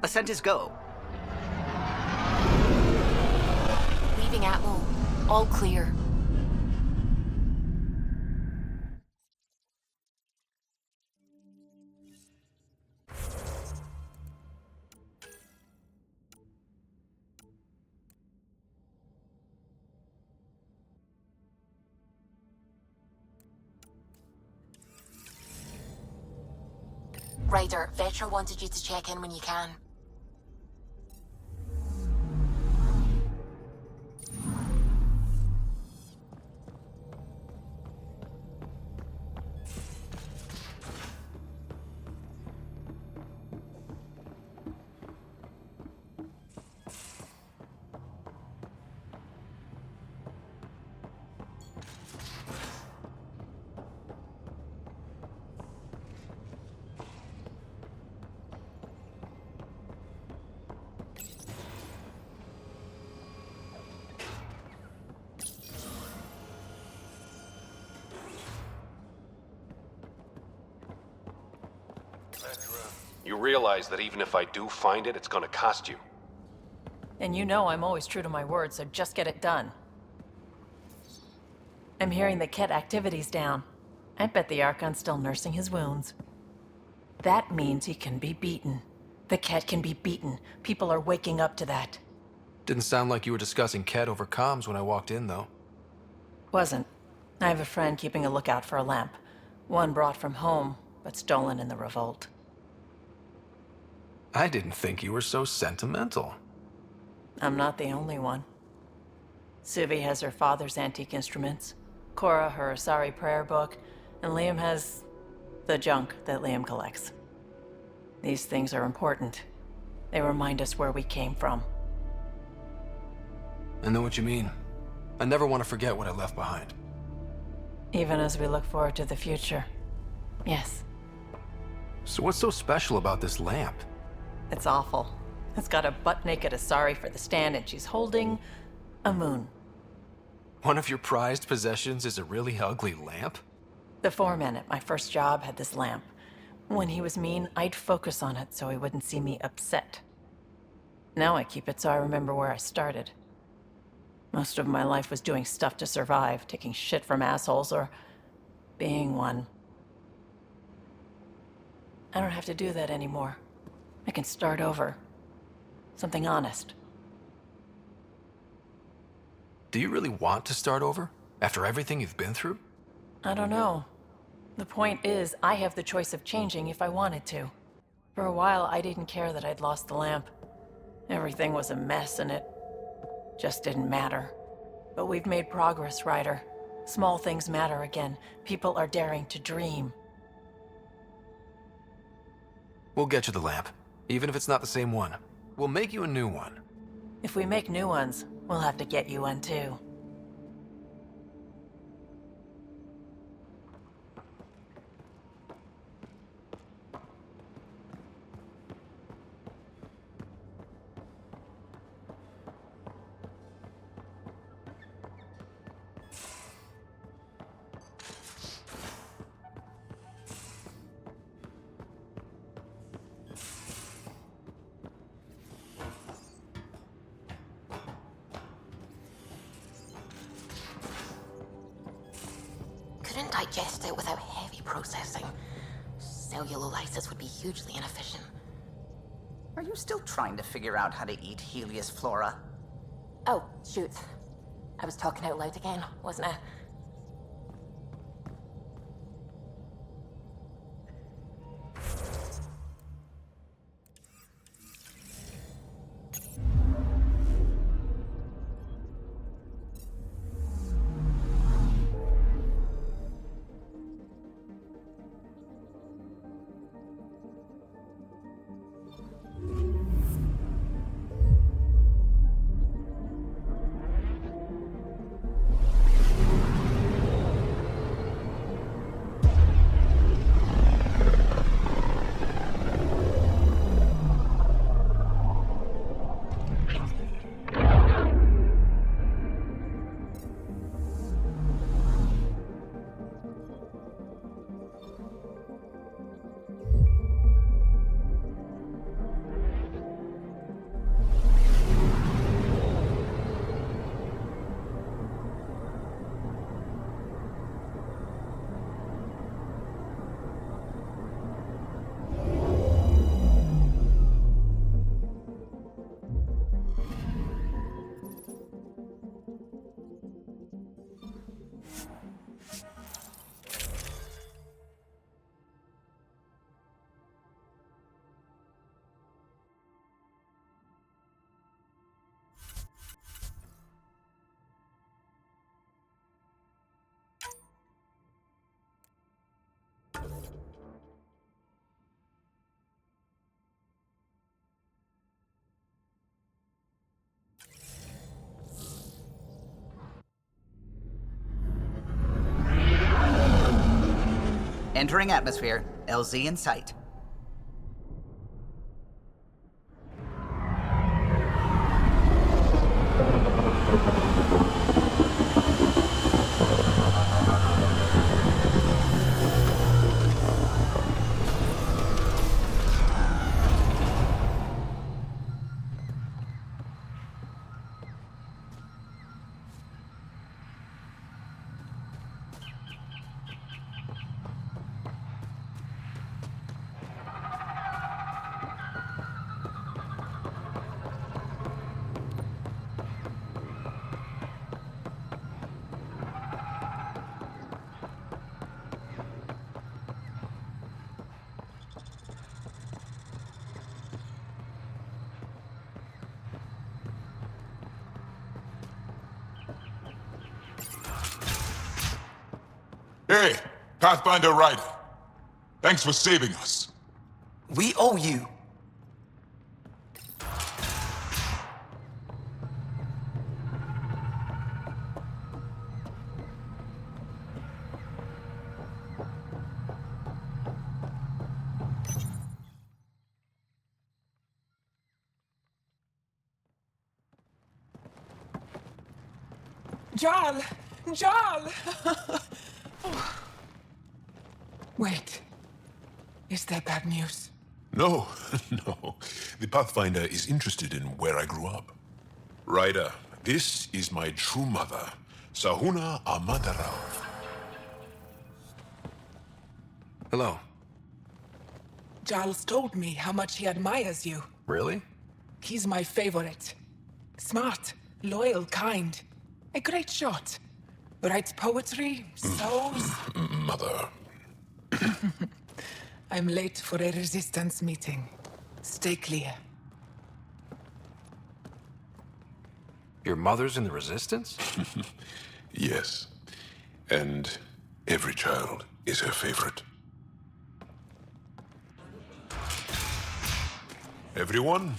Ascent is go. Leaving Atlo. All clear. Ryder, Vetra wanted you to check in when you can. You realize that even if I do find it, it's gonna cost you. And you know I'm always true to my word, so just get it done. I'm hearing the Ket activity's down. I bet the Archon's still nursing his wounds. That means he can be beaten. The Ket can be beaten. People are waking up to that. Didn't sound like you were discussing Ket over comms when I walked in, though. Wasn't. I have a friend keeping a lookout for a lamp. One brought from home, but stolen in the revolt. I didn't think you were so sentimental. I'm not the only one. Suvi has her father's antique instruments, Cora her Asari prayer book, and Liam has the junk that Liam collects. These things are important. They remind us where we came from. I know what you mean. I never want to forget what I left behind. Even as we look forward to the future. Yes. So what's so special about this lamp? It's awful. It's got a butt-naked Asari for the stand, and she's holding a moon. One of your prized possessions is a really ugly lamp? The foreman at my first job had this lamp. When he was mean, I'd focus on it so he wouldn't see me upset. Now I keep it so I remember where I started. Most of my life was doing stuff to survive, taking shit from assholes, or being one. I don't have to do that anymore. I can start over. Something honest. Do you really want to start over? After everything you've been through? I don't know. The point is, I have the choice of changing if I wanted to. For a while, I didn't care that I'd lost the lamp. Everything was a mess and it just didn't matter. But we've made progress, Ryder. Small things matter again. People are daring to dream. We'll get you the lamp, even if it's not the same one. We'll make you a new one. If we make new ones, we'll have to get you one too. Couldn't digest it without heavy processing. Cellulolysis would be hugely inefficient. Are you still trying to figure out how to eat Helios flora? Oh, shoot. I was talking out loud again, wasn't I? Entering atmosphere. LZ in sight. Hey, Pathfinder Ryder. Thanks for saving us. We owe you. Jarl! Jarl! Wait. Is that bad news? No, no. The Pathfinder is interested in where I grew up. Ryder, this is my true mother, Sahuna Amadarao. Hello. Jarl's told me how much he admires you. Really? He's my favorite. Smart, loyal, kind. A great shot. Writes poetry, sews. Mother. I'm late for a resistance meeting. Stay clear. Your mother's in the Resistance? Yes. And every child is her favorite. Everyone,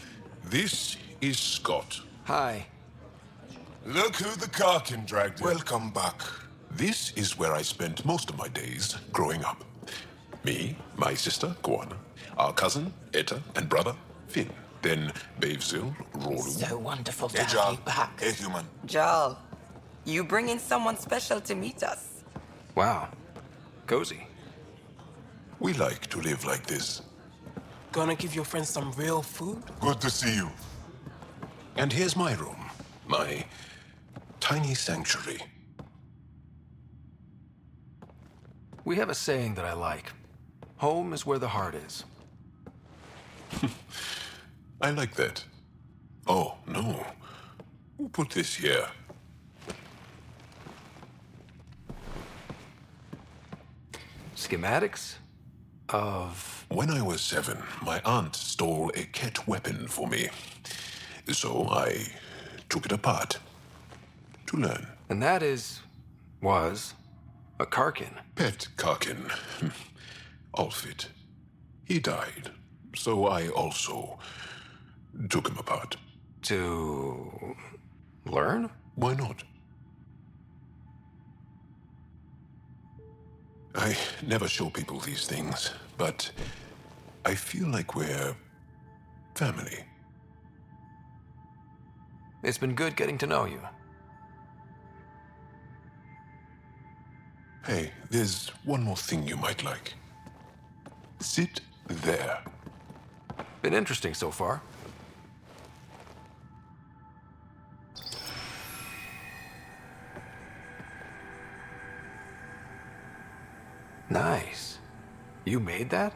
this is Scott. Hi. Look who the Karkin dragged in. Welcome back. This is where I spent most of my days growing up. Me, my sister, Guana, our cousin, Etta, and brother, Finn. Then Bavzil, Rolu. So wonderful to Hey, have Jarl. you back. Hey, human. Jarl, you bring in someone special to meet us. Wow. Cozy. We like to live like this. Gonna give your friends some real food? Good to see you. And here's my room. My tiny sanctuary. We have a saying that I like. Home is where the heart is. I like that. Oh, no. Who put this here? Schematics of... When I was 7, my aunt stole a cat weapon for me. So I took it apart to learn. And that was a Karkin. Pet Karkin. Alfit. He died. So I also took him apart. To learn? Why not? I never show people these things, but I feel like we're family. It's been good getting to know you. Hey, there's one more thing you might like. Sit there. Been interesting so far. Nice. You made that?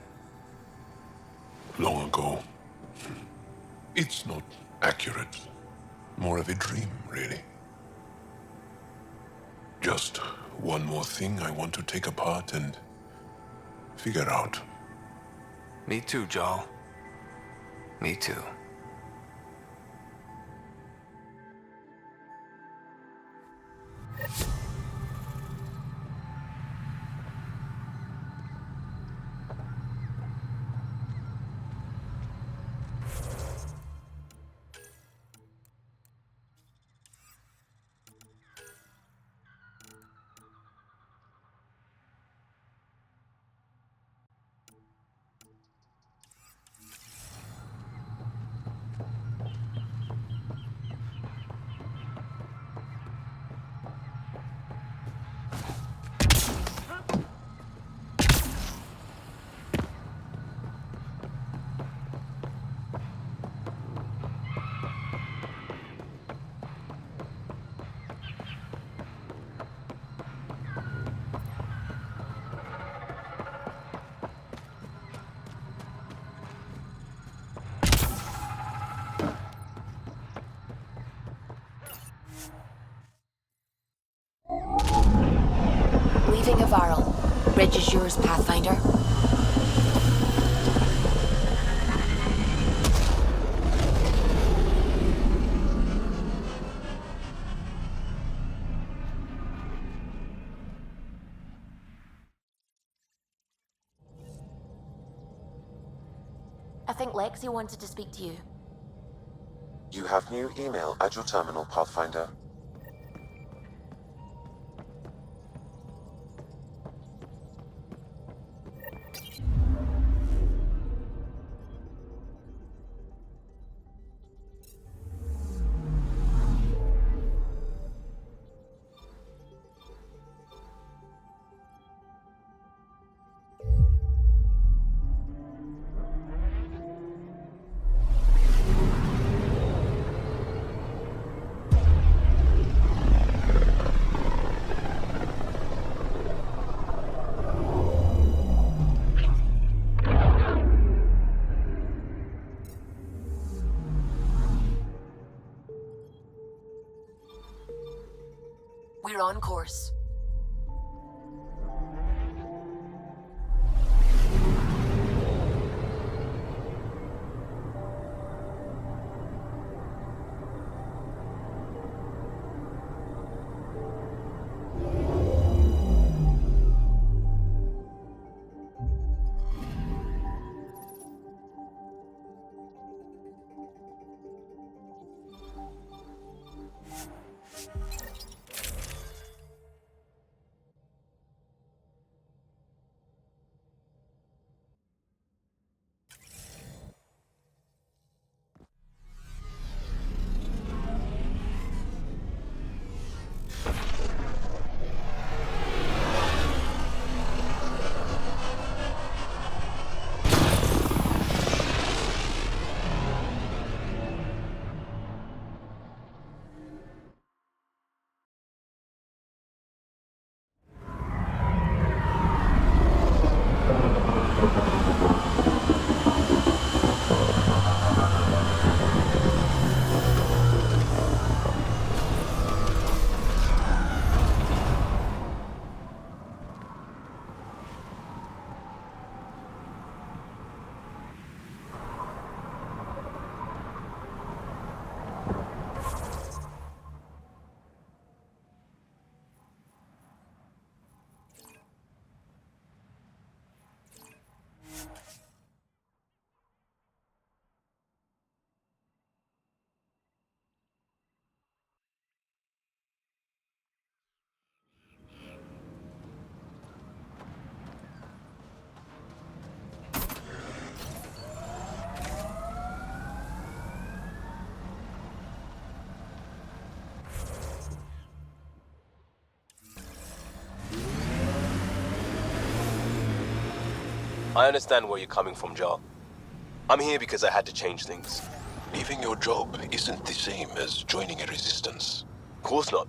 Long ago. It's not accurate. More of a dream, really. Just one more thing I want to take apart and figure out. Me too, Jarl. Me too. Varl. Bridge is yours, Pathfinder. I think Lexi wanted to speak to you. You have new email at your terminal, Pathfinder. We're on course. I understand where you're coming from, Jar. I'm here because I had to change things. Leaving your job isn't the same as joining a resistance. Of course not.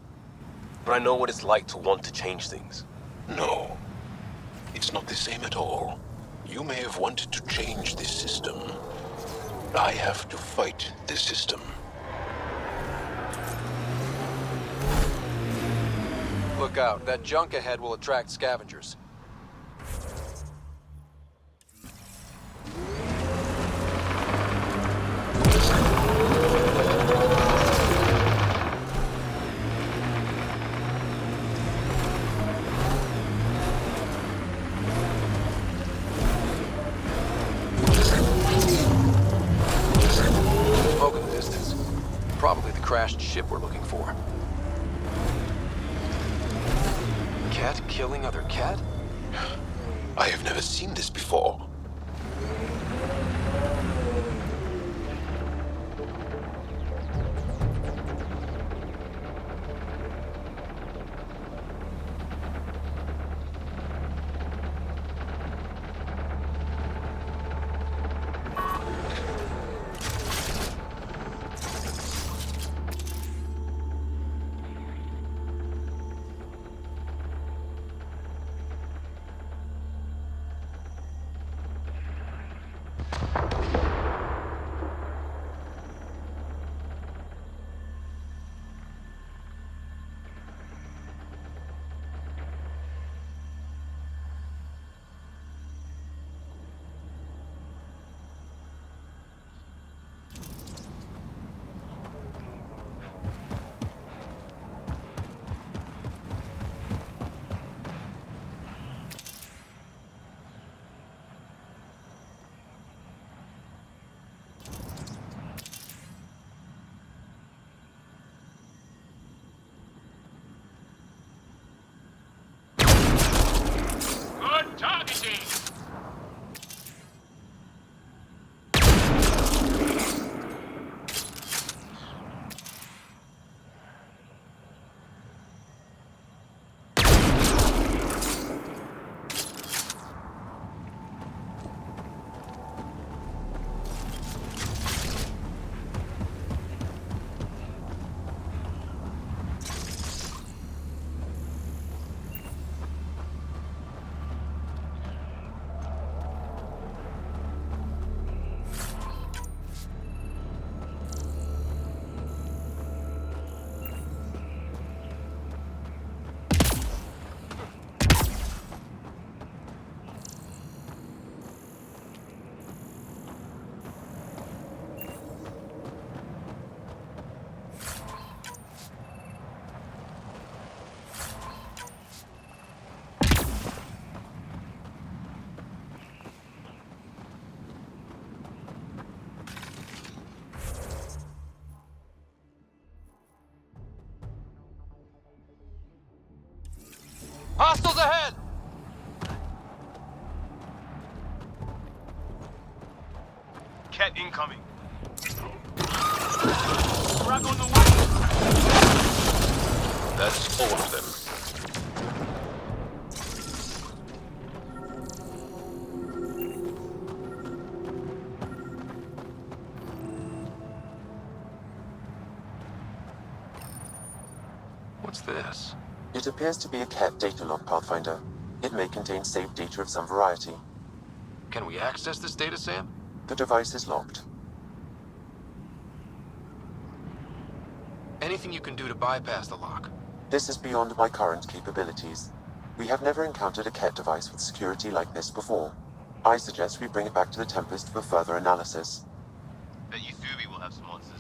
But I know what it's like to want to change things. No. It's not the same at all. You may have wanted to change this system. I have to fight this system. Look out. That junk ahead will attract scavengers. Smoke in the distance. Probably the crashed ship we're looking for. Cat killing other cat? I have never seen this before. Hostiles ahead! Cat incoming. Frag on the way. That's all of them. What's this? It appears to be a cat data log, Pathfinder. It may contain saved data of some variety. Can we access this data, Sam? The device is locked. Anything you can do to bypass the lock? This is beyond my current capabilities. We have never encountered a cat device with security like this before. I suggest we bring it back to the Tempest for further analysis. Bet you Thubi will have some answers.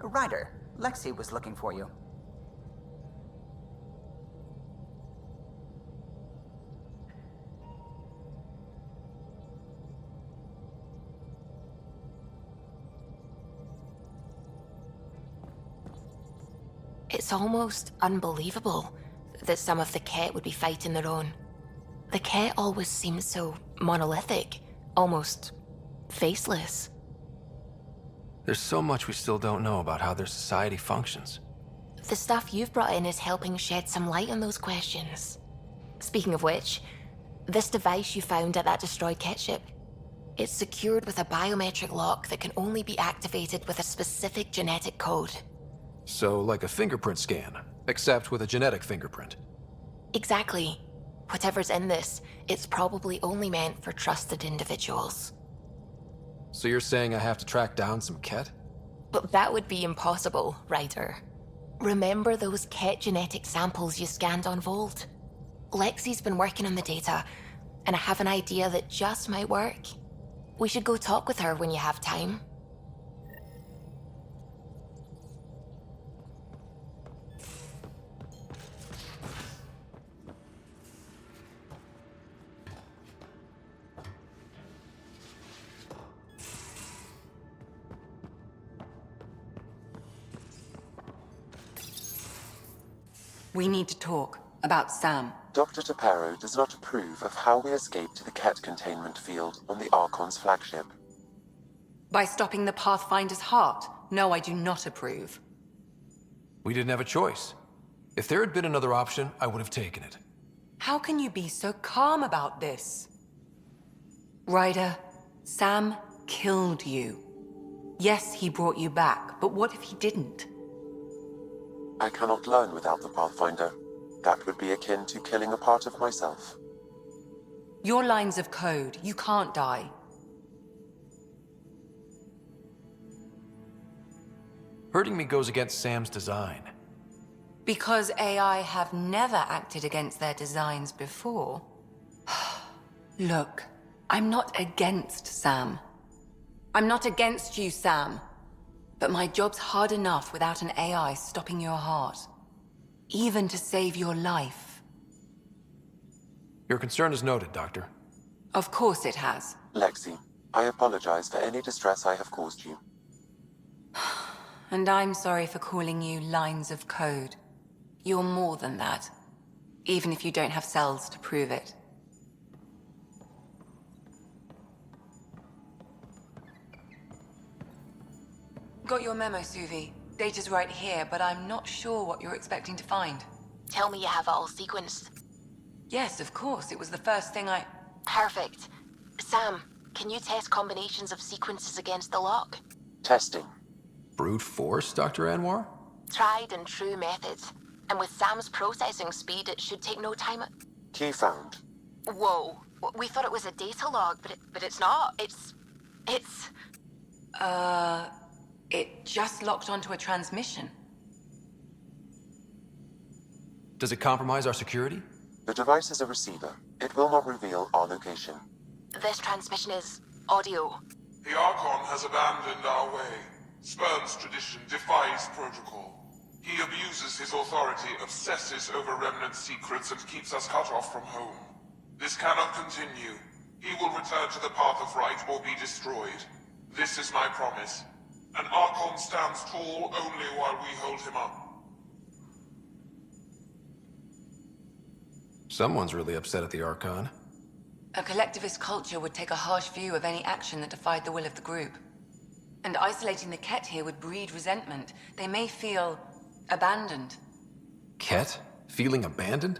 Ryder, Lexi was looking for you. It's almost unbelievable that some of the Ket would be fighting their own. The Ket always seems so monolithic, almost faceless. There's so much we still don't know about how their society functions. The stuff you've brought in is helping shed some light on those questions. Speaking of which, this device you found at that destroyed Ket ship, it's secured with a biometric lock that can only be activated with a specific genetic code. So, like a fingerprint scan, except with a genetic fingerprint. Exactly. Whatever's in this, it's probably only meant for trusted individuals. So you're saying I have to track down some Ket? But that would be impossible, Ryder. Remember those Ket genetic samples you scanned on Volt? Lexi's been working on the data, and I have an idea that just might work. We should go talk with her when you have time. We need to talk about Sam. Dr. Taparo does not approve of how we escaped the cat containment field on the Archon's flagship. By stopping the Pathfinder's heart? No, I do not approve. We didn't have a choice. If there had been another option, I would have taken it. How can you be so calm about this? Ryder, Sam killed you. Yes, he brought you back, but what if he didn't? I cannot learn without the Pathfinder. That would be akin to killing a part of myself. Your lines of code, you can't die. Hurting me goes against Sam's design. Because AI have never acted against their designs before. Look, I'm not against Sam. I'm not against you, Sam. But my job's hard enough without an AI stopping your heart. Even to save your life. Your concern is noted, Doctor. Of course it has. Lexi, I apologize for any distress I have caused you. And I'm sorry for calling you lines of code. You're more than that. Even if you don't have cells to prove it. Got your memo, Suvi. Data's right here, but I'm not sure what you're expecting to find. Tell me you have it all sequenced. Yes, of course. It was the first thing I... Perfect. Sam, can you test combinations of sequences against the lock? Testing. Brute force, Dr. Anwar? Tried and true methods. And with Sam's processing speed, it should take no time. Key found. Whoa. We thought it was a data log, but it's not. It's... It just locked onto a transmission. Does it compromise our security? The device is a receiver. It will not reveal our location. This transmission is audio. The Archon has abandoned our way. Spurns tradition, defies protocol. He abuses his authority, obsesses over remnant secrets, and keeps us cut off from home. This cannot continue. He will return to the path of right or be destroyed. This is my promise. An Archon stands tall only while we hold him up. Someone's really upset at the Archon. A collectivist culture would take a harsh view of any action that defied the will of the group. And isolating the Ket here would breed resentment. They may feel abandoned. Ket? Feeling abandoned?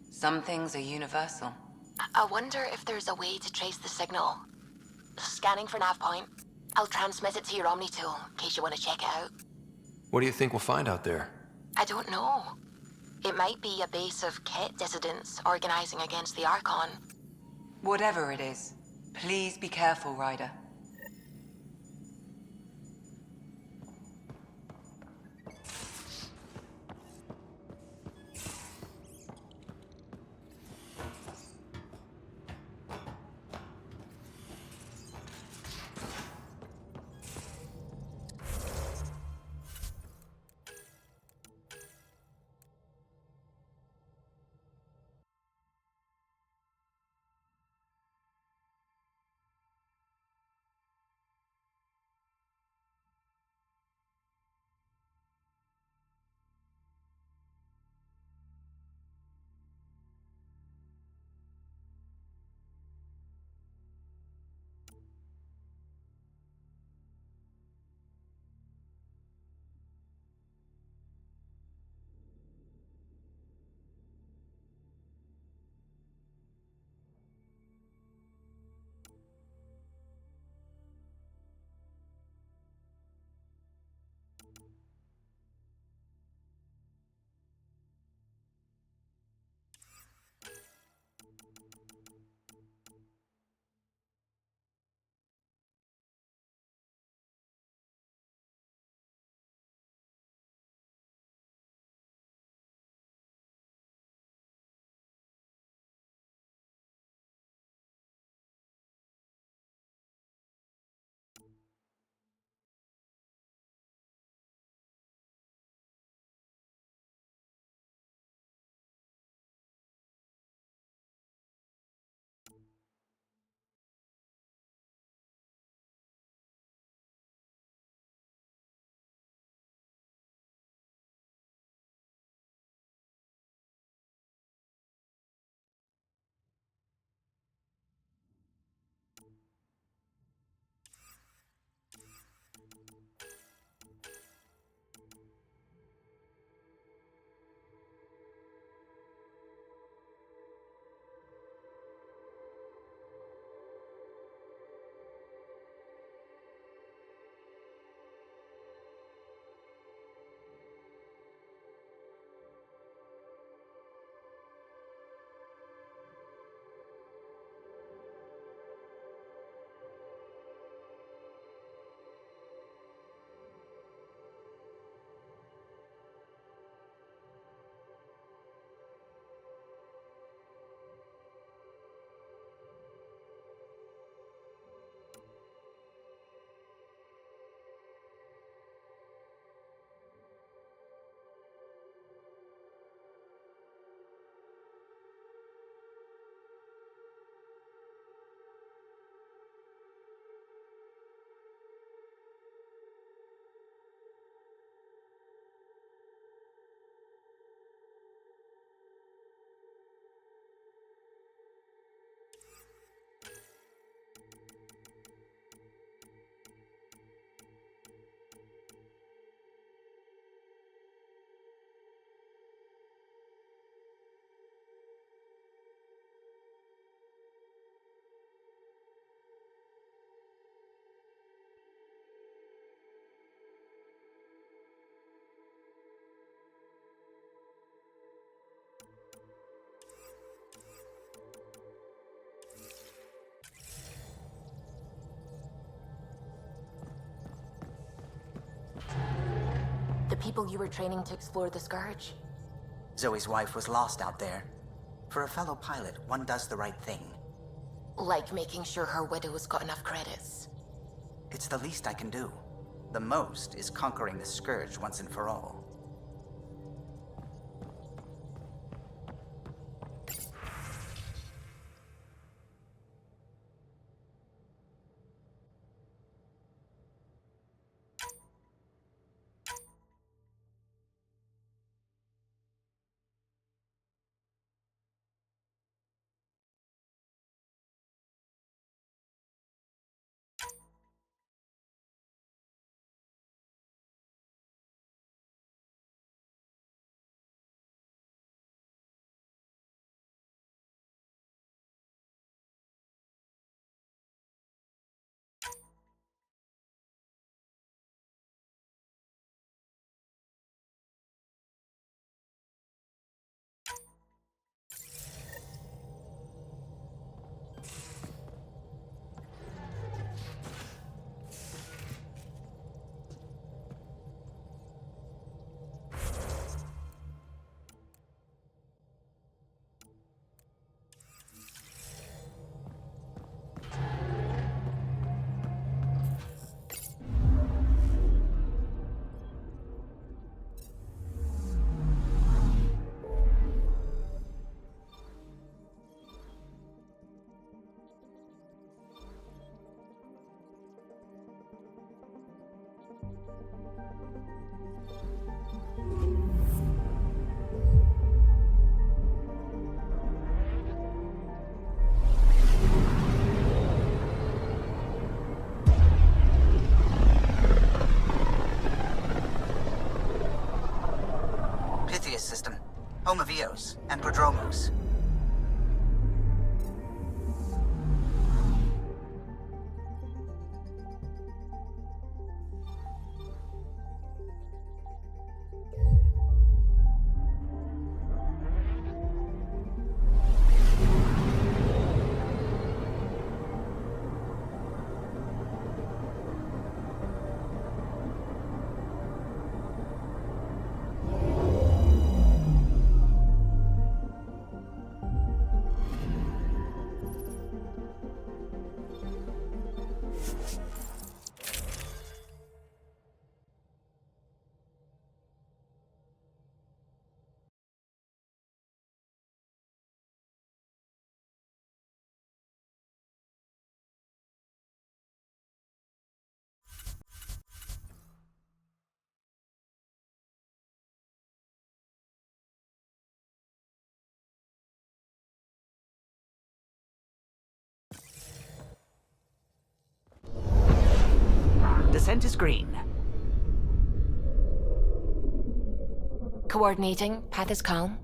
Some things are universal. I wonder if there's a way to trace the signal. Scanning for nav point. I'll transmit it to your Omni tool, in case you want to check it out. What do you think we'll find out there? I don't know. It might be a base of Ket dissidents organizing against the Archon. Whatever it is, please be careful, Ryder. people you were training to explore the Scourge? Zoe's wife was lost out there. For a fellow pilot, one does the right thing. Like making sure her widow's got enough credits. It's the least I can do. The most is conquering the Scourge once and for all. System, home of Eos and Prodromos. Descent is green. Coordinating. Path is calm.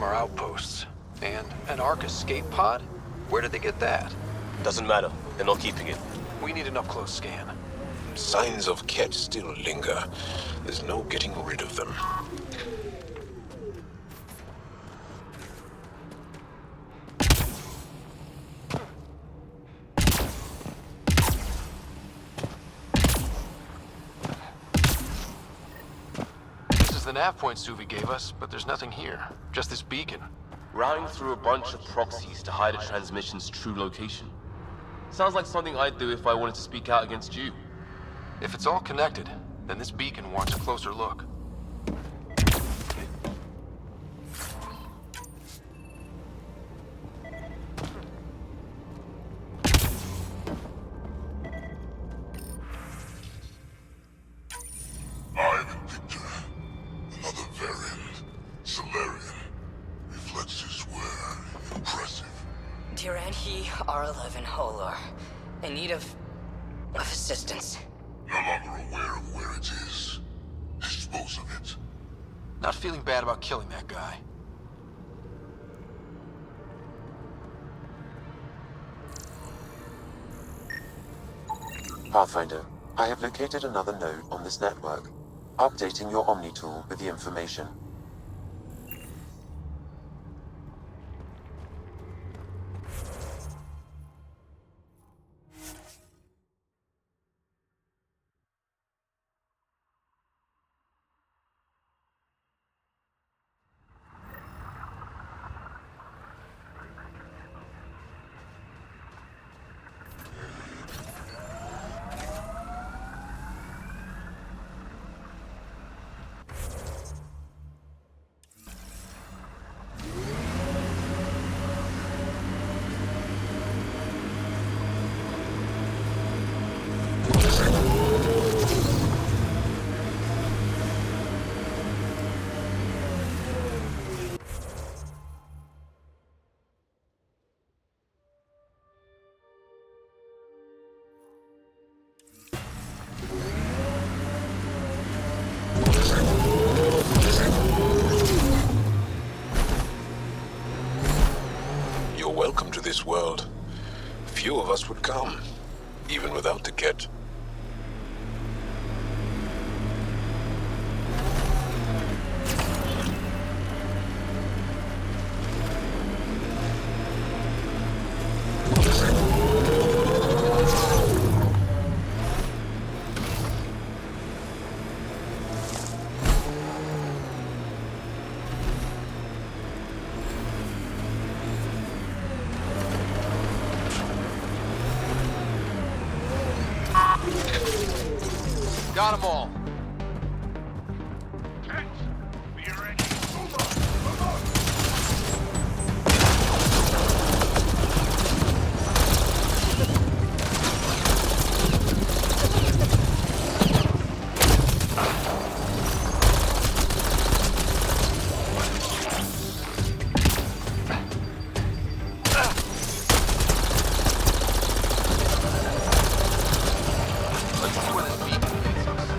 Our outposts. And an Ark escape pod? Where did they get that? Doesn't matter. They're not keeping it. We need an up-close scan. Signs of Ket still linger. There's no getting rid of them. This is the nav point Suvi gave us, but there's nothing here. Just this beacon. Routing through a bunch of proxies to hide a transmission's true location. Sounds like something I'd do if I wanted to speak out against you. If it's all connected, then this beacon wants a closer look. I'm Victor. Another variant. Solarian. Reflexes were impressive. Tiranhi R11 Holar. In need of assistance. No longer aware of where it is. Dispose of it. Not feeling bad about killing that guy. Pathfinder, I have located another node on this network. Updating your Omni tool with the information. You're welcome to this world. Few of us would come, even without the Ket. Got them all. Let's see where this beacon takes us.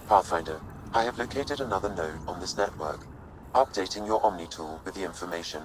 Pathfinder, I have located another node on this network. Updating your Omni tool with the information.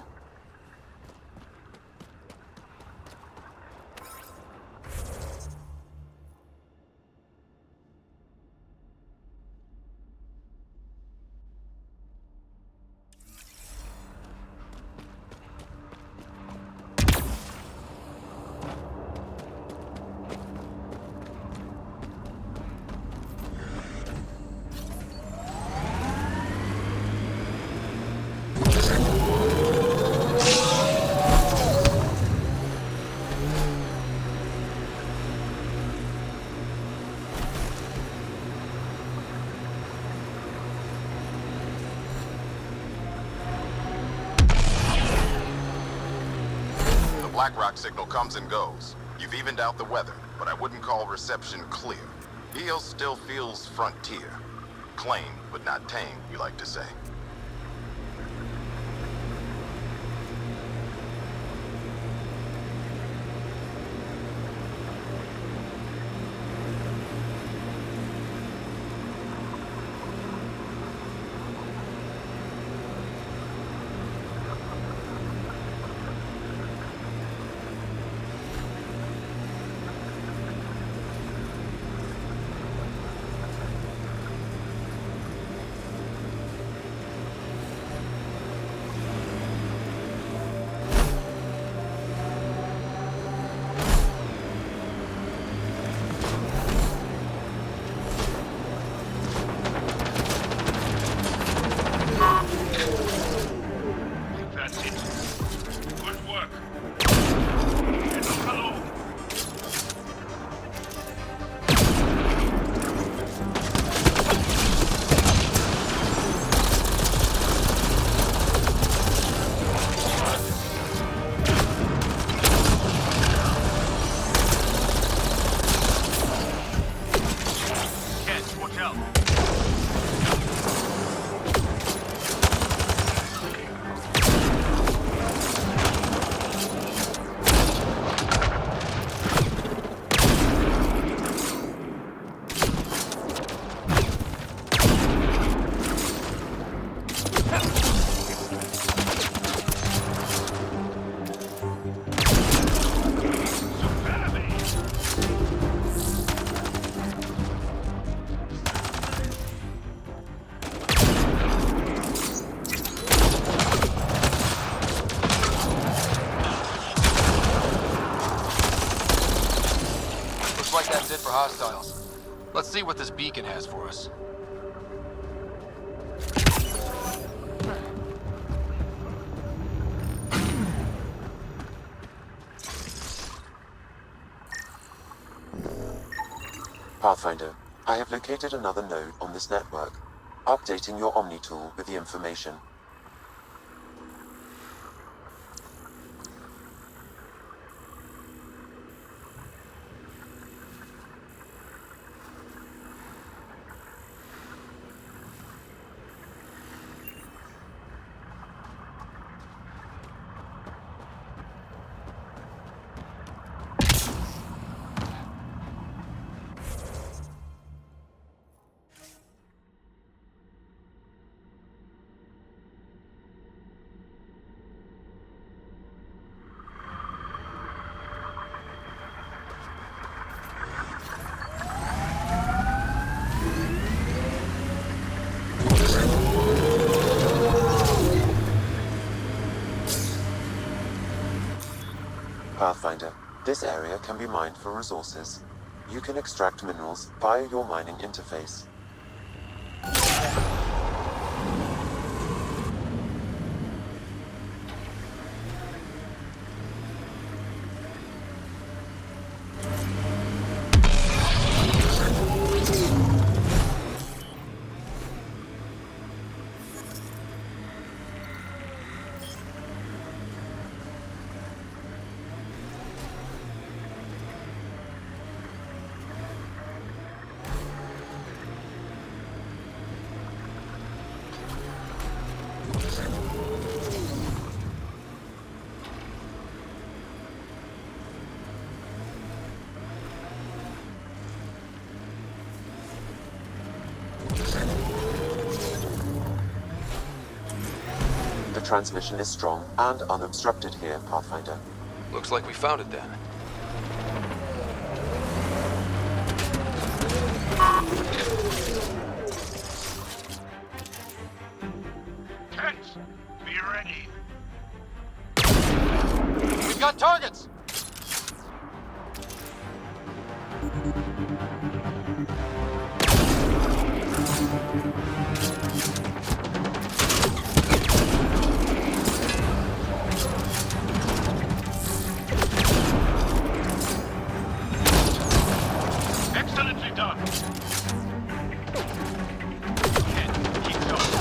BlackRock signal comes and goes. You've evened out the weather, but I wouldn't call reception clear. EO still feels frontier. Claim, but not tame, you like to say. Like that's it for hostiles. Let's see what this beacon has for us. Pathfinder, I have located another node on this network. Updating your Omni tool with the information. Pathfinder, this area can be mined for resources. You can extract minerals via your mining interface. The transmission is strong and unobstructed here, Pathfinder. Looks like we found it then. Tents, be ready. We've got targets! Excellently done. Kent, keep going.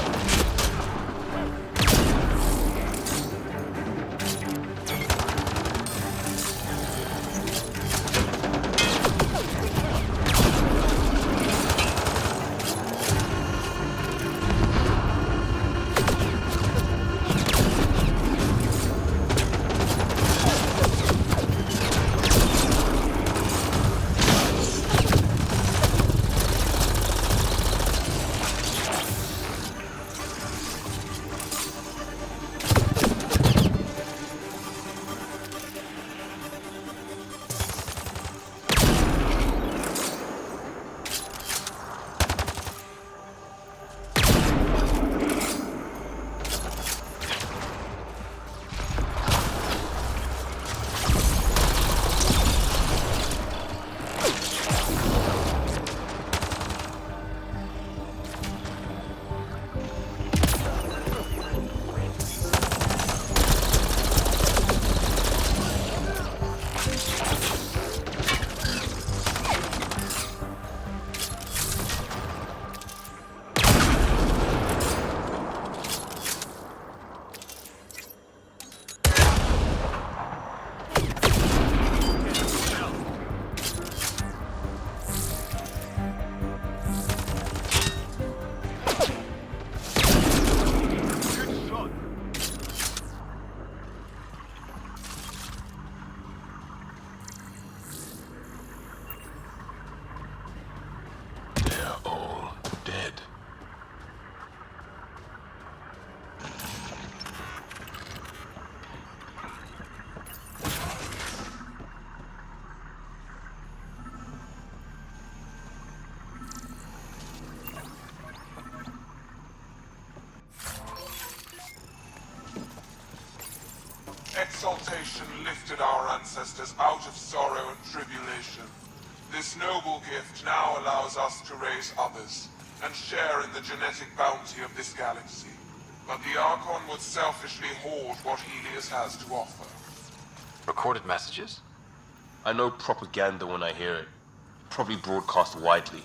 Exaltation lifted our ancestors out of sorrow and tribulation. This noble gift now allows us to raise others, and share in the genetic bounty of this galaxy. But the Archon would selfishly hoard what Helios has to offer. Recorded messages? I know propaganda when I hear it. Probably broadcast widely.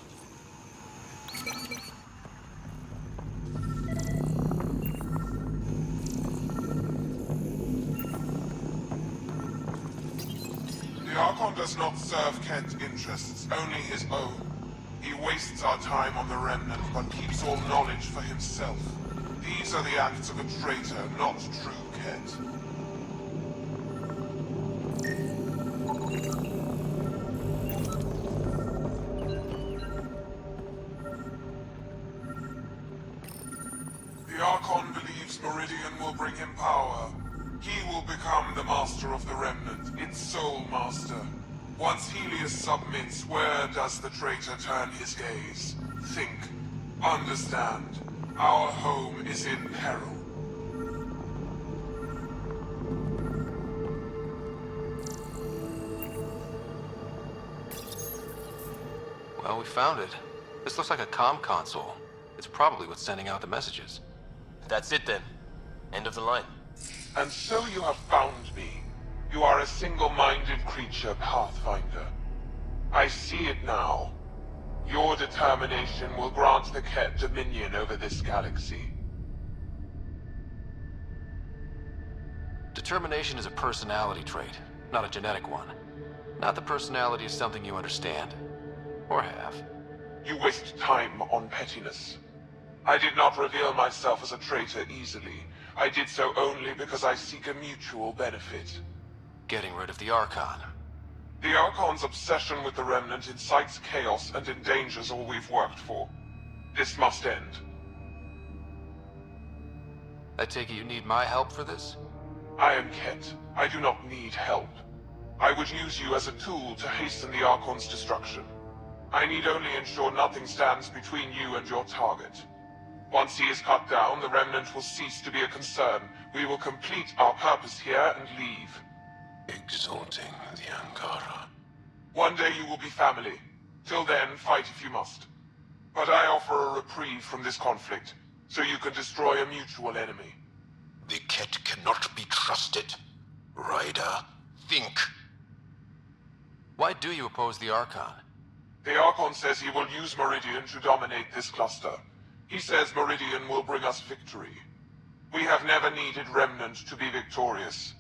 The Archon does not serve Kent's interests, only his own. He wastes our time on the Remnant, but keeps all knowledge for himself. These are the acts of a traitor, not true Kent. The Archon believes Meridian will bring him power. He will become the master of the Remnant, its sole master. Once Helios submits, where does the traitor turn his gaze? Think. Understand. Our home is in peril. Well, we found it. This looks like a comm console. It's probably what's sending out the messages. That's it then. End of the line. And so you have found me. You are a single-minded creature, Pathfinder. I see it now. Your determination will grant the Ket dominion over this galaxy. Determination is a personality trait, not a genetic one. Not that personality is something you understand. Or have. You waste time on pettiness. I did not reveal myself as a traitor easily. I did so only because I seek a mutual benefit. Getting rid of the Archon. The Archon's obsession with the Remnant incites chaos and endangers all we've worked for. This must end. I take it you need my help for this? I am Ket. I do not need help. I would use you as a tool to hasten the Archon's destruction. I need only ensure nothing stands between you and your target. Once he is cut down, the Remnant will cease to be a concern. We will complete our purpose here and leave. Exalting the Ankara. One day you will be family. Till then, fight if you must. But I offer a reprieve from this conflict, so you can destroy a mutual enemy. The Ket cannot be trusted. Ryder, think. Why do you oppose the Archon? The Archon says he will use Meridian to dominate this cluster. He says Meridian will bring us victory. We have never needed Remnant to be victorious.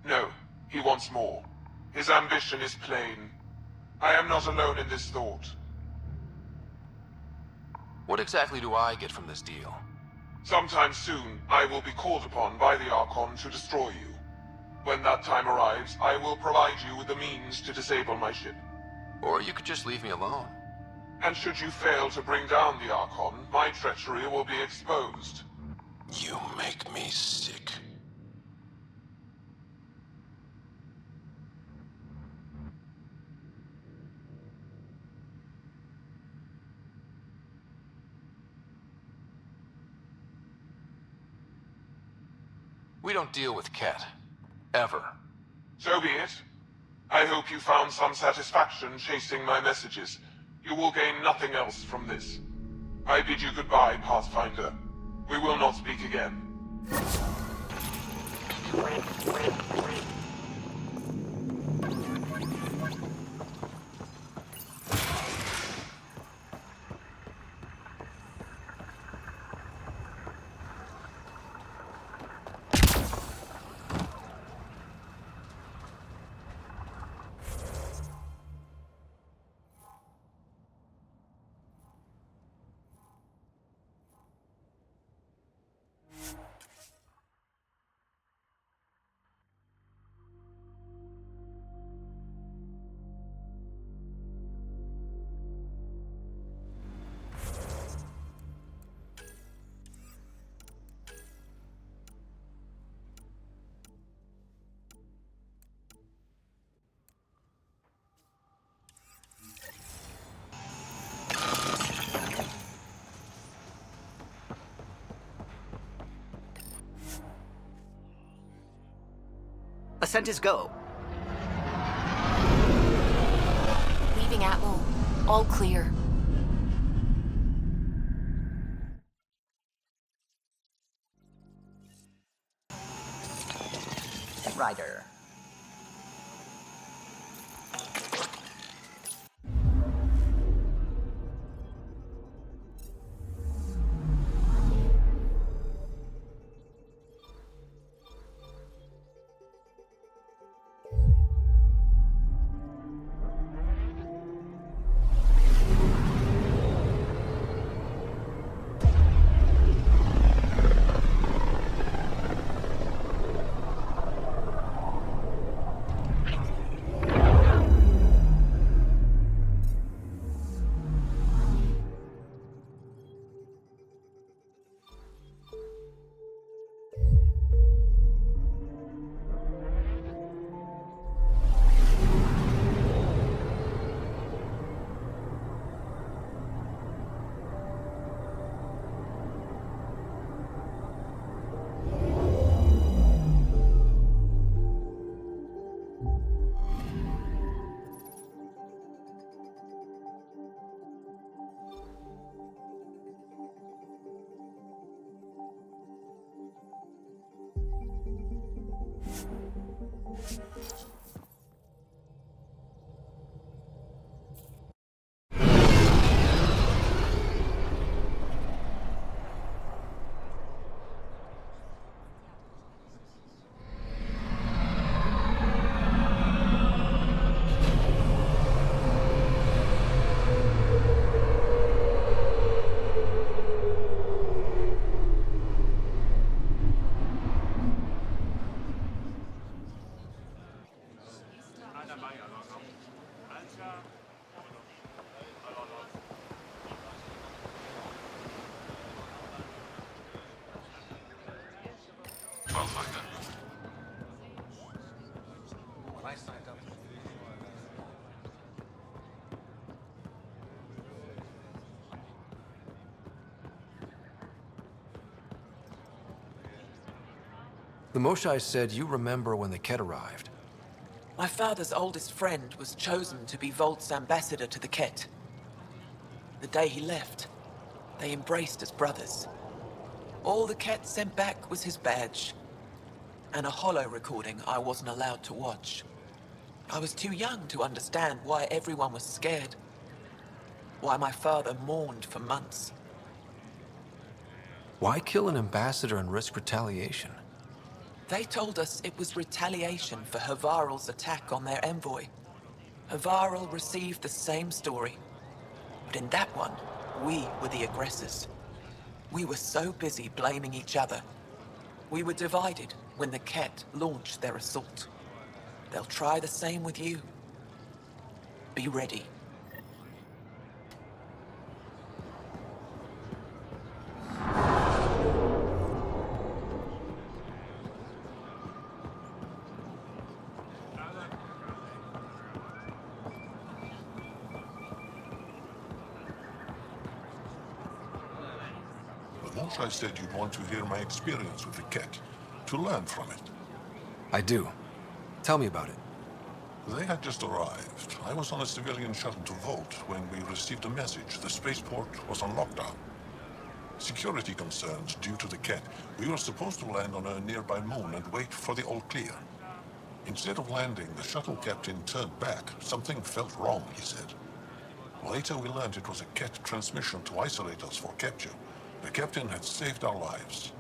No, he wants more. His ambition is plain. I am not alone in this thought. What exactly do I get from this deal? Sometime soon, I will be called upon by the Archon to destroy you. When that time arrives, I will provide you with the means to disable my ship. Or you could just leave me alone. And should you fail to bring down the Archon, my treachery will be exposed. You make me sick. We don't deal with Ket. Ever. So be it. I hope you found some satisfaction chasing my messages. You will gain nothing else from this. I bid you goodbye, Pathfinder. We will not speak again. Ascent is go. Leaving Atmo. All clear. Ryder. The Moshai said you remember when the Ket arrived. My father's oldest friend was chosen to be Volt's ambassador to the Ket. The day he left, they embraced as brothers. All the Ket sent back was his badge, and a holo recording I wasn't allowed to watch. I was too young to understand why everyone was scared, why my father mourned for months. Why kill an ambassador and risk retaliation? They told us it was retaliation for Havarl's attack on their envoy. Havarl received the same story, but in that one, we were the aggressors. We were so busy blaming each other. We were divided when the Ket launched their assault. They'll try the same with you. Be ready. I said you'd want to hear my experience with the Ket, to learn from it. I do. Tell me about it. They had just arrived. I was on a civilian shuttle to Volt when we received a message. The spaceport was on lockdown. Security concerns due to the Ket. We were supposed to land on a nearby moon and wait for the all clear. Instead of landing, the shuttle captain turned back. Something felt wrong, he said. Later we learned it was a Ket transmission to isolate us for capture. The captain had saved our lives.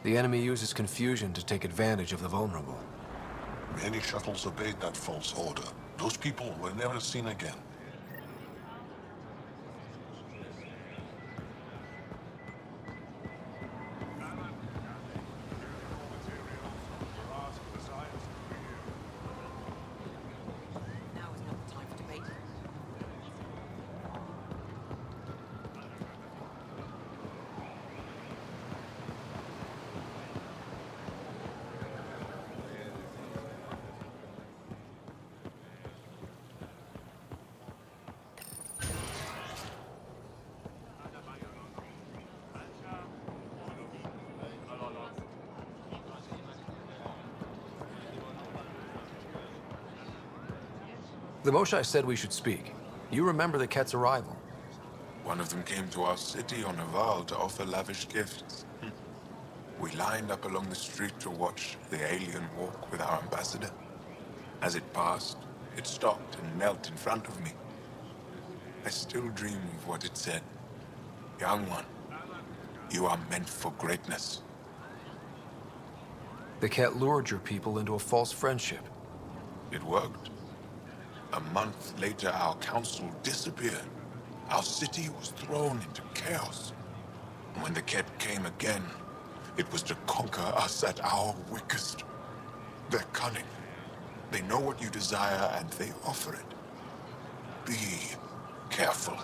The enemy uses confusion to take advantage of the vulnerable. Many shuttles obeyed that false order. Those people were never seen again. The Moshae said we should speak. You remember the Ket's arrival? One of them came to our city on a vow to offer lavish gifts. We lined up along the street to watch the alien walk with our ambassador. As it passed, it stopped and knelt in front of me. I still dream of what it said. Young one, you are meant for greatness. The Ket lured your people into a false friendship. It worked. A month later, our council disappeared. Our city was thrown into chaos. And when the Ket came again, it was to conquer us at our weakest. They're cunning. They know what you desire, and they offer it. Be careful.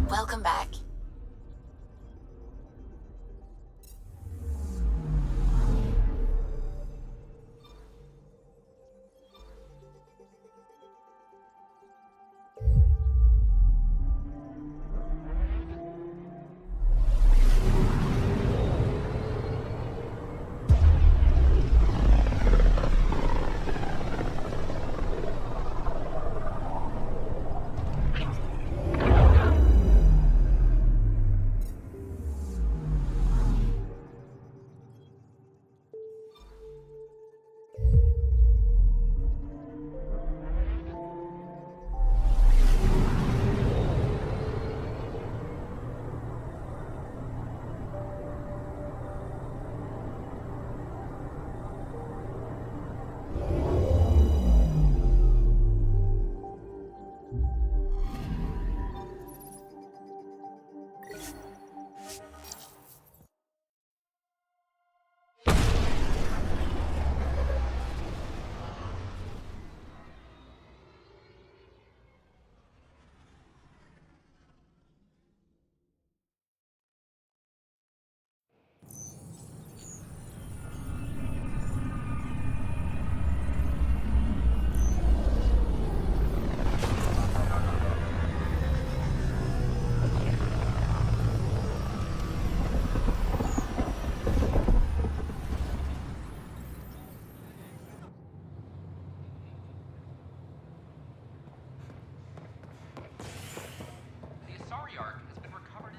Welcome back.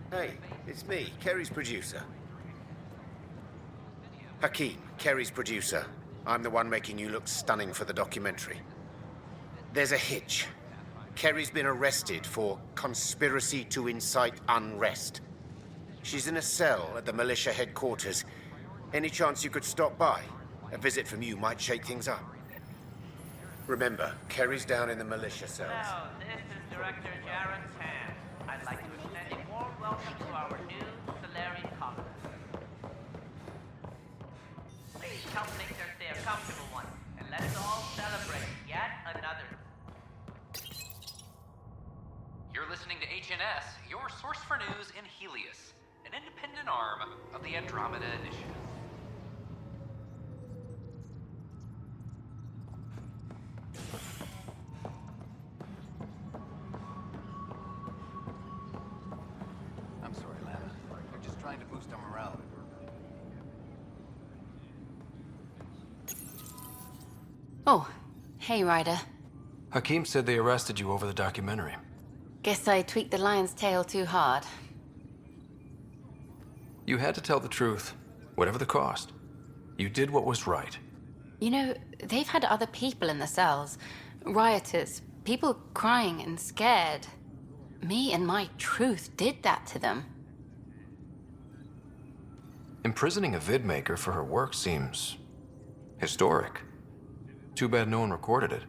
Hey, it's me, Kerry's producer. Hakeem, Kerry's producer. I'm the one making you look stunning for the documentary. There's a hitch. Kerry's been arrested for conspiracy to incite unrest. She's in a cell at the militia headquarters. Any chance you could stop by? A visit from you might shake things up. Remember, Kerry's down in the militia cells. Hello, this is Director Jared Tan. I'd like to extend a warm welcome to our new Solarian colonists. Please help make their stay a comfortable one, and let's all celebrate yet another. You're listening to HNS, your source for news in Helios, an independent arm of the Andromeda Initiative. I'm sorry, Lana. We're just trying to boost our morale. Oh, hey, Ryder. Hakim said they arrested you over the documentary. Guess I tweaked the lion's tail too hard. You had to tell the truth, whatever the cost. You did what was right. You know, they've had other people in the cells. Rioters, people crying and scared. Me and my truth did that to them. Imprisoning a vidmaker for her work seems historic. Too bad no one recorded it.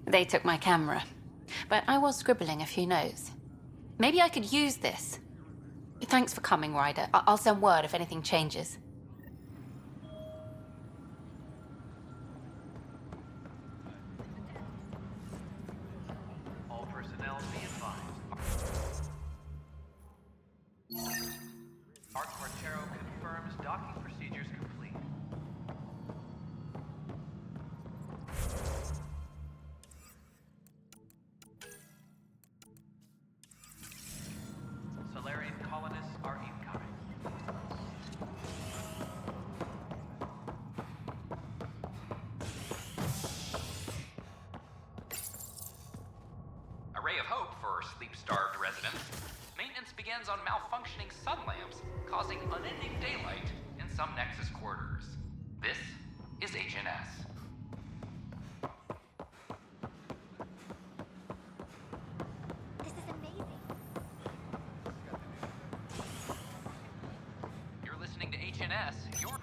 They took my camera. But I was scribbling a few notes. Maybe I could use this. Thanks for coming, Ryder. I'll send word if anything changes. All personnel be advised. Art Quartero confirms docking procedures complete. Solarian colonists are incoming. A ray of hope for sleep-starved residents. Maintenance begins on malfunctioning sun lamps, causing unending daylight in some Nexus quarters. This is HNS. This is amazing. You're listening to HNS. You're...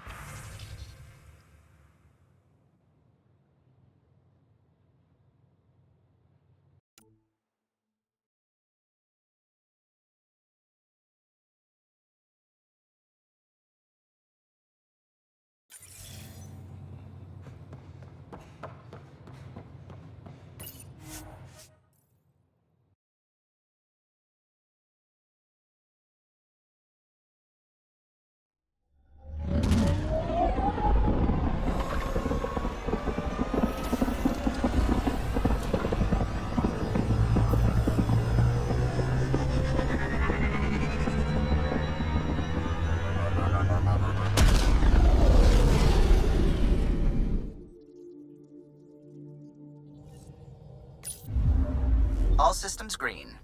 All systems green.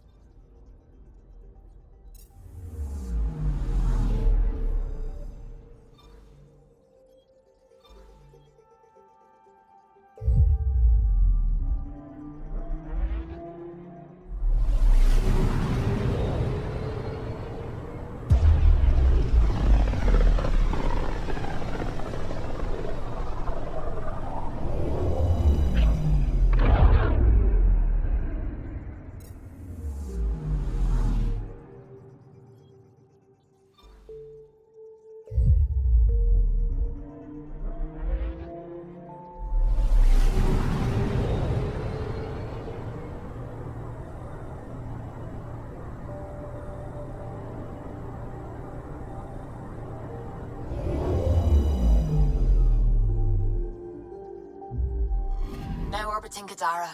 Now orbiting Kadara.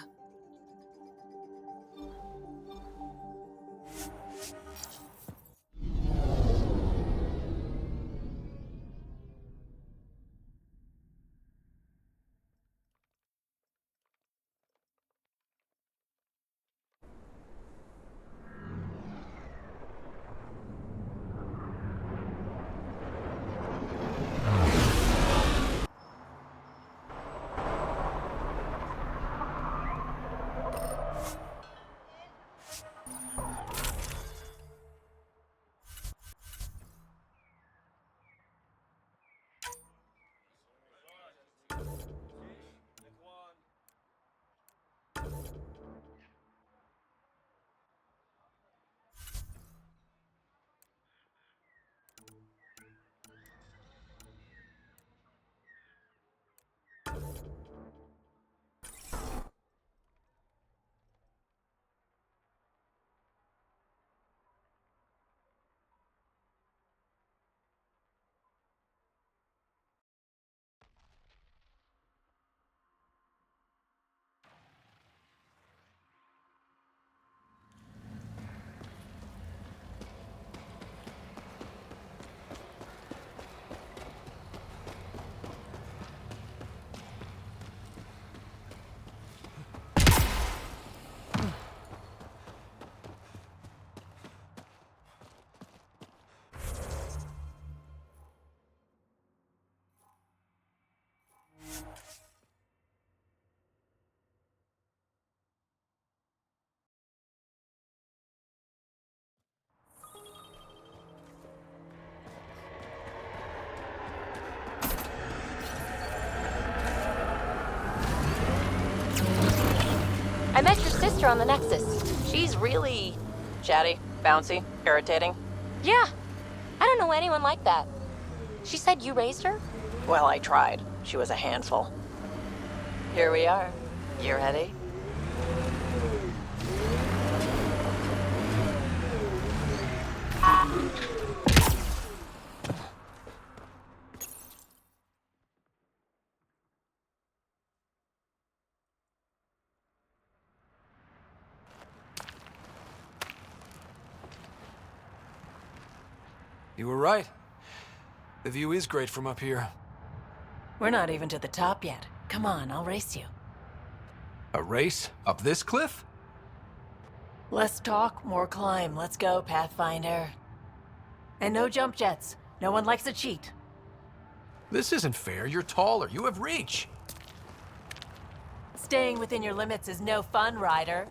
I met your sister on the Nexus. She's really... Chatty, bouncy, irritating. Yeah. I don't know anyone like that. She said you raised her? Well, I tried. She was a handful. Here we are. You ready? You were right. The view is great from up here. We're not even to the top yet. Come on, I'll race you. A race? Up this cliff? Less talk, more climb. Let's go, Pathfinder. And no jump jets. No one likes a cheat. This isn't fair. You're taller. You have reach. Staying within your limits is no fun, Ryder.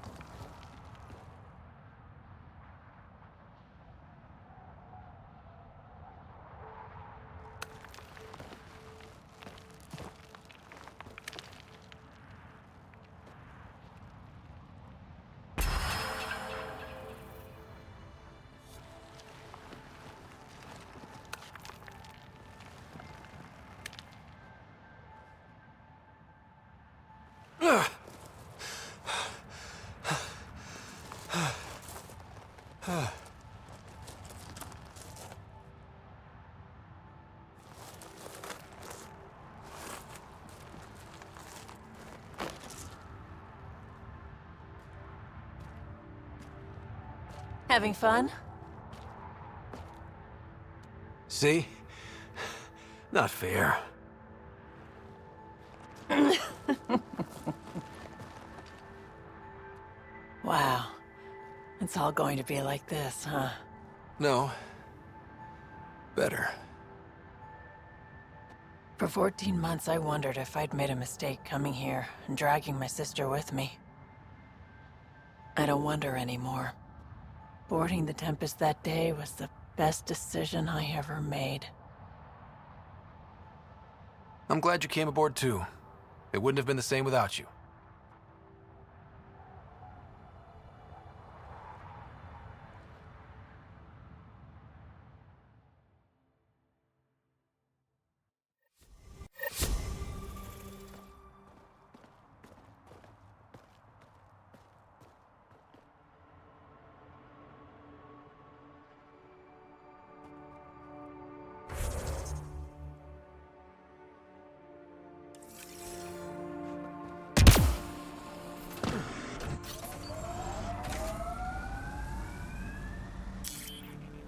Having fun? See? Not fair. Wow. It's all going to be like this, huh? No. Better. For 14 months, I wondered if I'd made a mistake coming here and dragging my sister with me. I don't wonder anymore. Boarding the Tempest that day was the best decision I ever made. I'm glad you came aboard too. It wouldn't have been the same without you.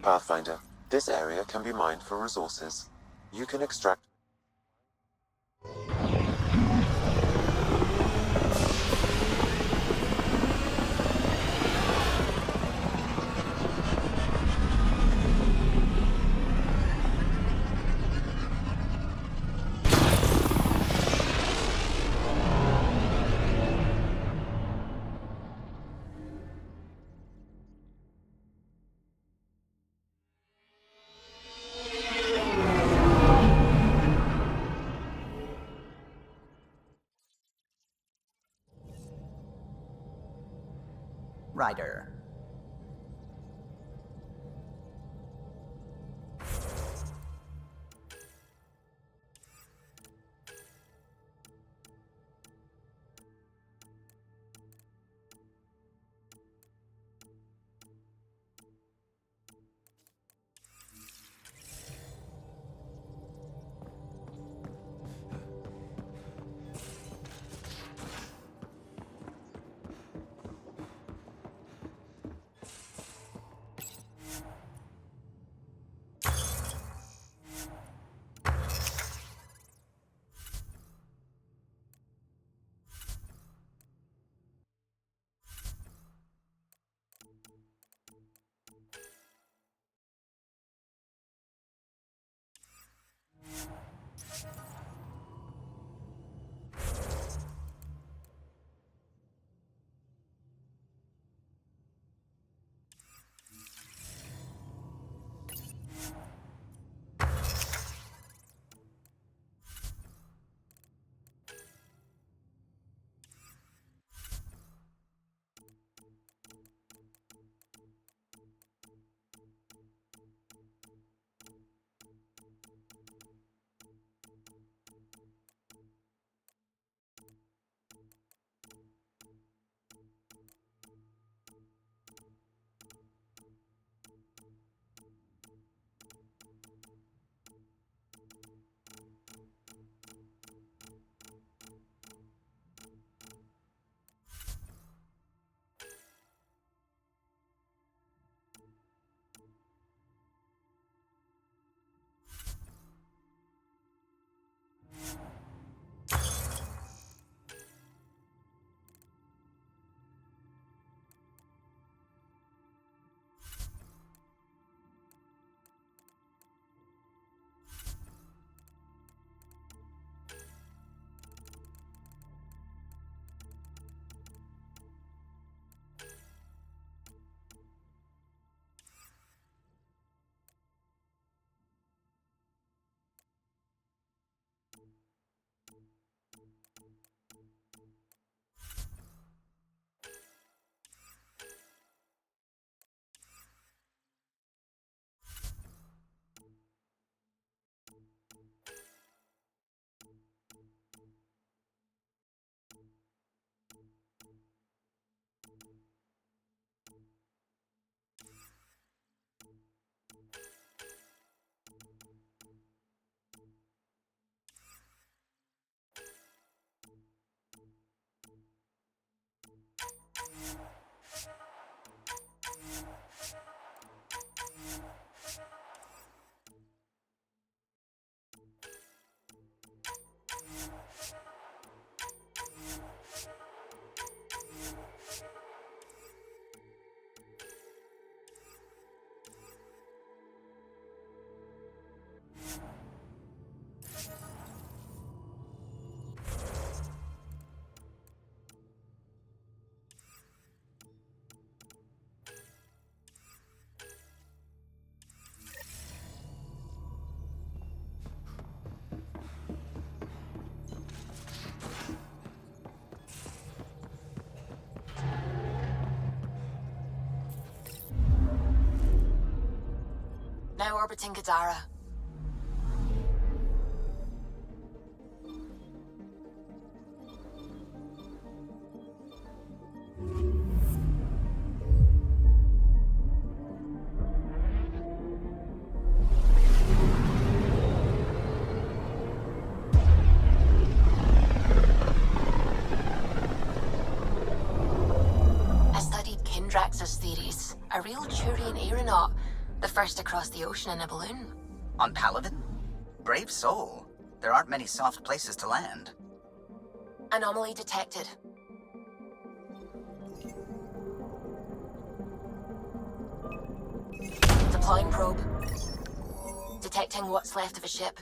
Pathfinder, this area can be mined for resources. You can extract... Ryder. Now orbiting Gadara. I studied Kindrax's theories. A real Turian aeronaut. The first to cross the ocean in a balloon. On Paladin? Brave soul. There aren't many soft places to land. Anomaly detected. Deploying probe. Detecting what's left of a ship.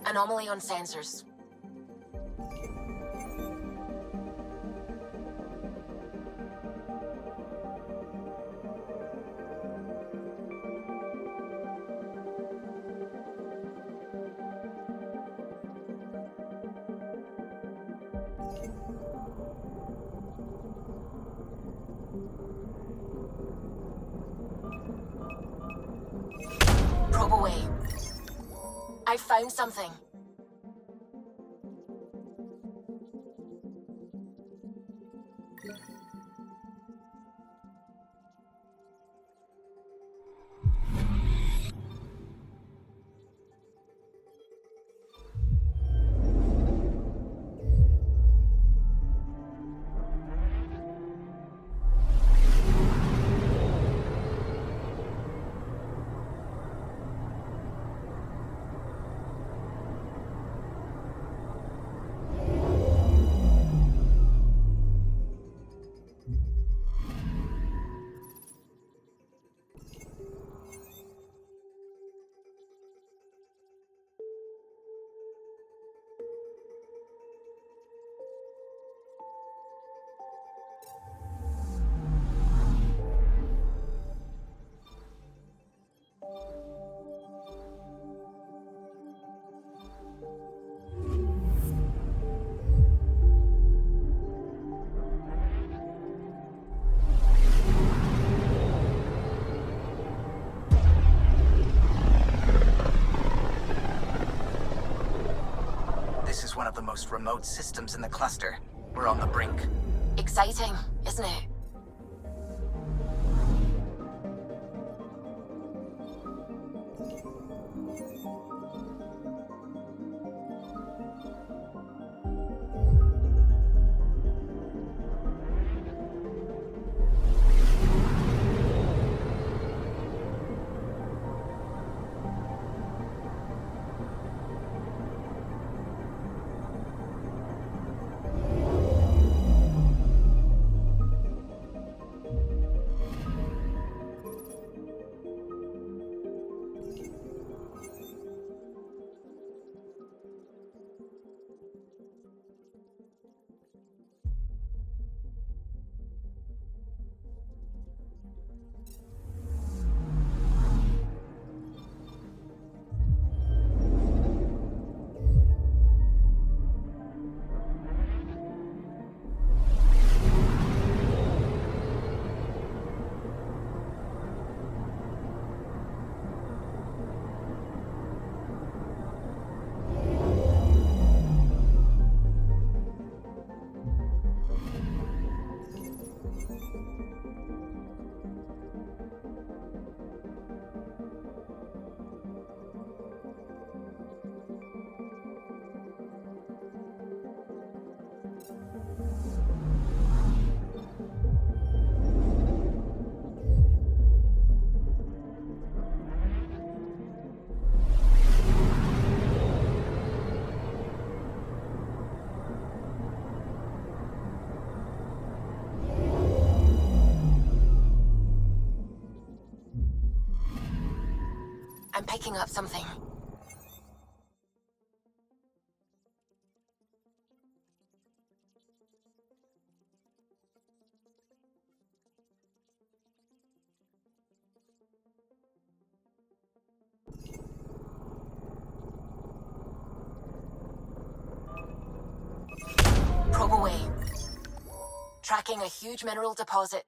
Anomaly on sensors. Probe away. I found something. This is one of the most remote systems in the cluster. We're on the brink. Exciting, isn't it? I'm picking up something. Probe away. Tracking a huge mineral deposit.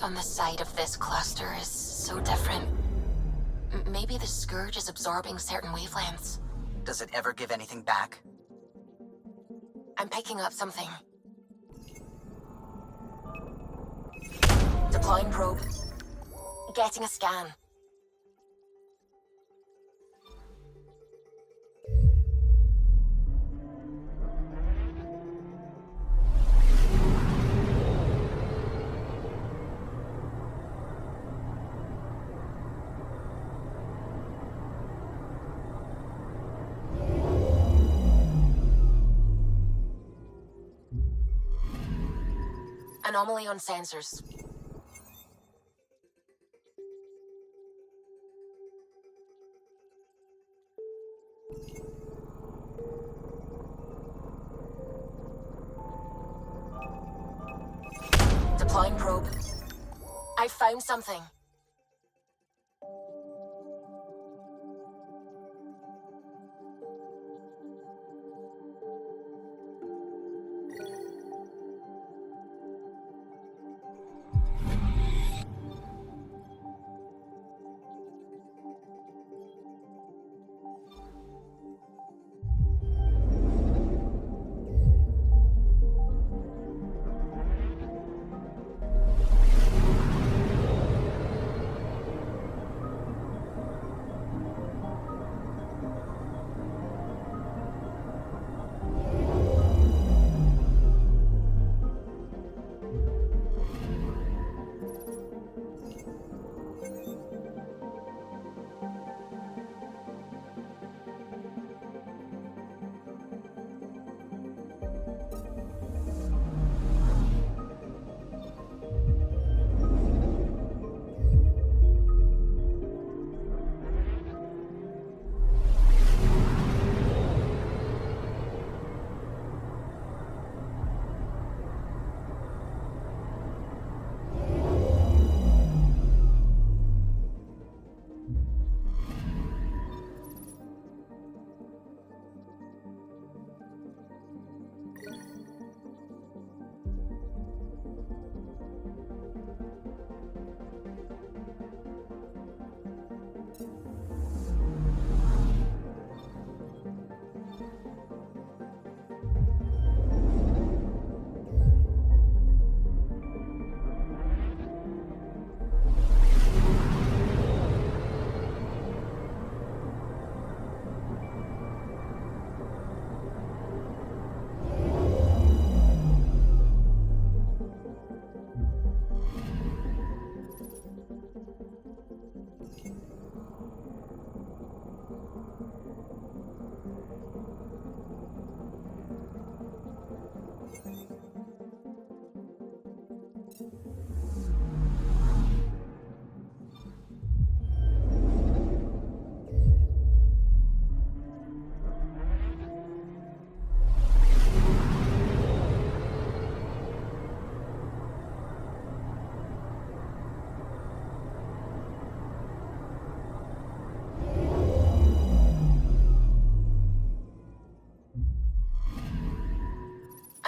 On the side of this cluster is so different. Maybe the Scourge is absorbing certain wavelengths. Does it ever give anything back? I'm picking up something. Deploying probe. Getting a scan. Anomaly on sensors. Deploying probe. I found something.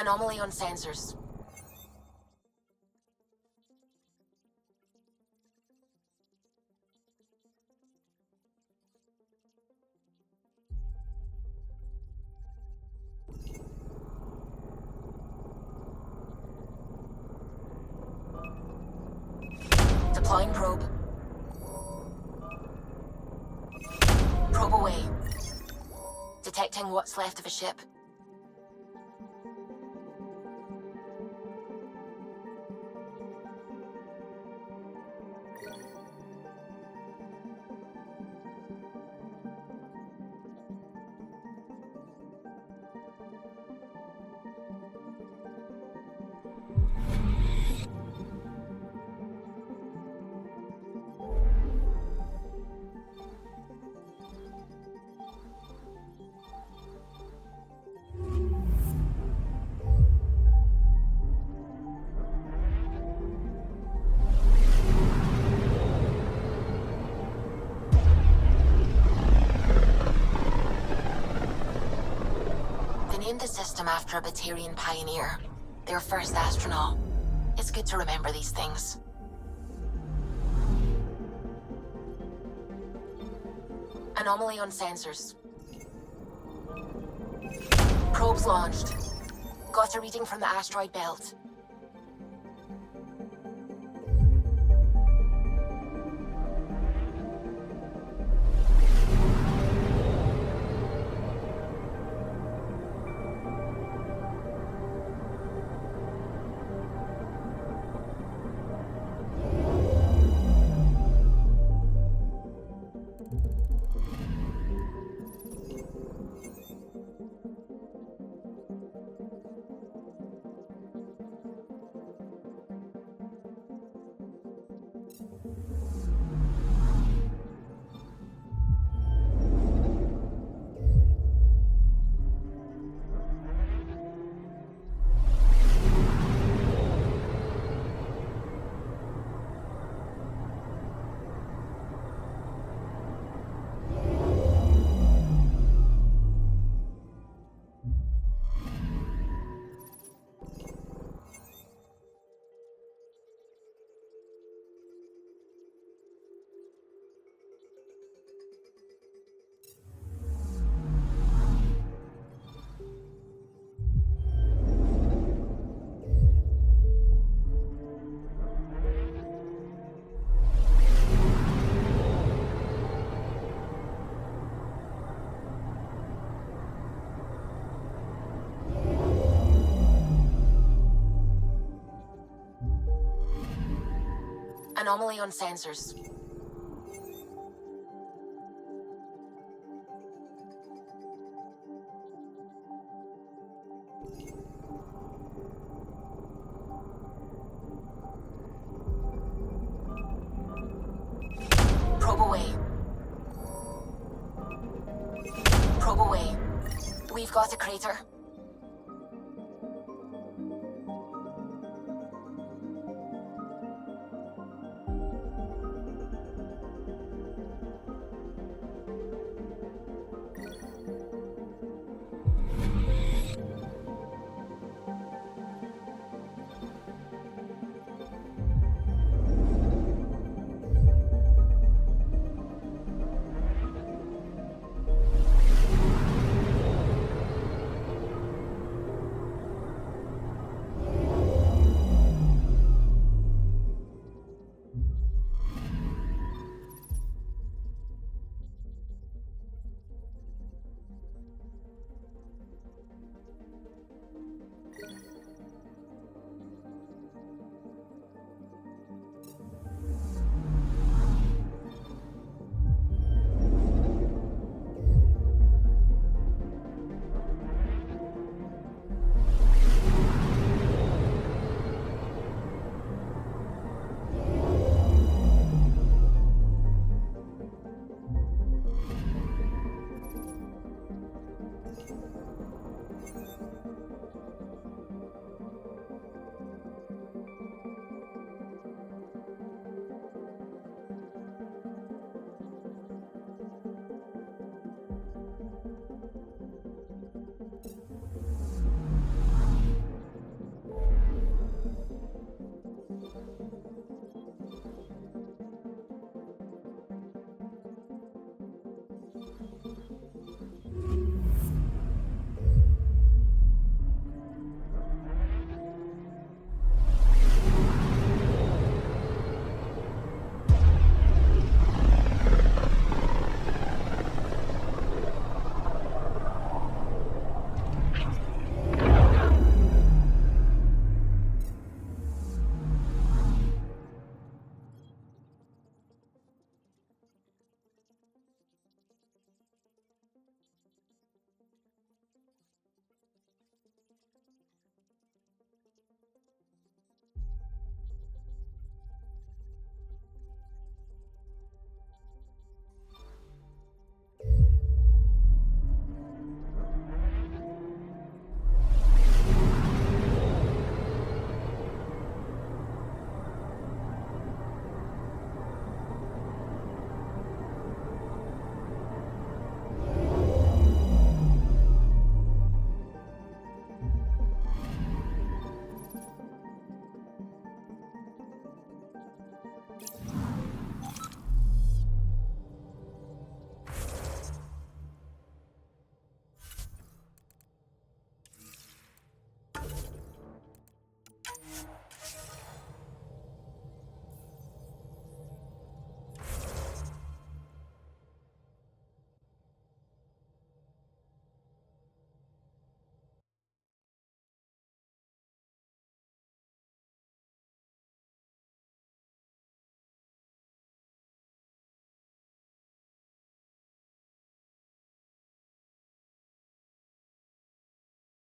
Anomaly on sensors. Deploying probe. Probe away. Detecting what's left of a ship. Named the system after a Batarian pioneer, their first astronaut. It's good to remember these things. Anomaly on sensors. Probes launched. Got a reading from the asteroid belt. Anomaly on sensors. Probe away. Probe away. We've got a crater.